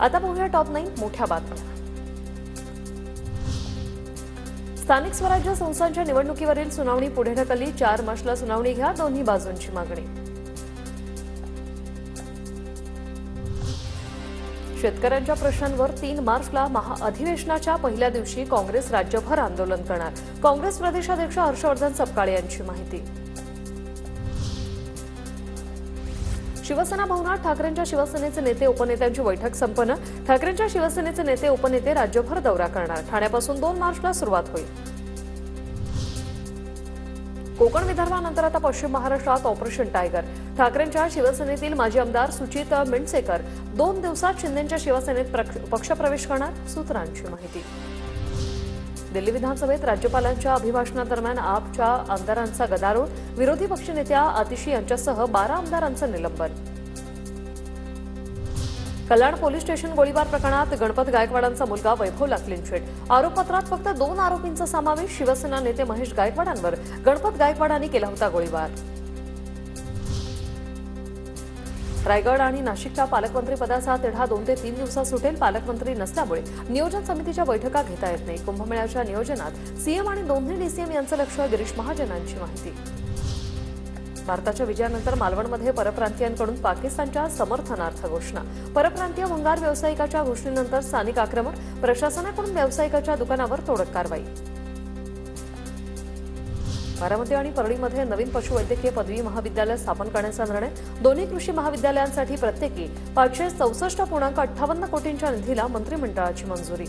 आता पाहूया टॉप 9 मोठ्या बातम्या। स्थानिक स्वराज्य संस्थांच्या निवडणुकीवरील सुनावणी पुढे ढकलली। 4 मार्चला सुनावणी घ्या, दोन्ही बाजूंची मागणी। शेतकऱ्यांच्या प्रश्नांवर 3 मार्चला महाअधिवेशनाच्या पहिल्या दिवशी काँग्रेस राज्यभर आंदोलन करणार। काँग्रेस प्रदेशाध्यक्ष हर्षवर्धन सपकाळे यांची माहिती। शिवसेना भवनात ठाकरेंच्या शिवसेनेचे नेते उपनेत्यांची बैठक संपन्न। ठाकरेंच्या शिवसेनेचे नेते उपनेते राज्यभर दौरा करणार। ठाण्यापासून 2 मार्चला सुरुवात होईल। कोकण विदर्भानंतर आता पश्चिम महाराष्ट्रात ऑपरेशन टायगर। ठाकरेंच्या शिवसेनेतील माजी आमदार सुचित मिंडसेकर 2 दिवसात शिंदेच्या शिवसेनेत पक्षप्रवेश करणार, सूत्रांची माहिती। दिल्ली विधानसभेत राज्यपालांच्या अभिभाषणादरम्यान आपच्या आमदारांचा गदारोळ। विरोधी पक्षनेत्या आतिशी यांच्यासह 12 आमदारांचं निलंबन। कल्याण पोलीस स्टेशन गोळीबार प्रकरणात गणपत गायकवाडांचा मुलगा वैभवला क्लीन चिट। आरोपपत्रात फक्त 2 आरोपींचा समावेश। शिवसेना नेते महेश गायकवाडांवर गणपत गायकवाडांनी केला होता गोळीबार। रायगड आणि नाशिकच्या पालकमंत्रीपदाचा तिढा 2 ते 3 दिवसात सुटेल। पालकमंत्री नसल्यामुळे नियोजन समितीच्या बैठका घेता येत नाही। कुंभमेळ्याच्या नियोजनात सीएम आणि दोन्ही डीसीएम यांचं लक्ष, गिरीश महाजनांची माहिती। भारताच्या विजयानंतर मालवणमध्ये परप्रांतीयांकडून पाकिस्तानच्या समर्थनार्थ घोषणा। परप्रांतीय भंगार व्यावसायिकाच्या घोषणेनंतर स्थानिक आक्रमण। प्रशासनाकडून व्यावसायिकाच्या दुकानावर तोडक कारवाई। बारामती आणि परळीमध्ये नवीन पशुवैद्यकीय पदवी महाविद्यालय स्थापन करण्याचा निर्णय। दोन्ही कृषी महाविद्यालयांसाठी प्रत्येकी 564.58 कोटींच्या निधीला मंत्रिमंडळाची मंजुरी।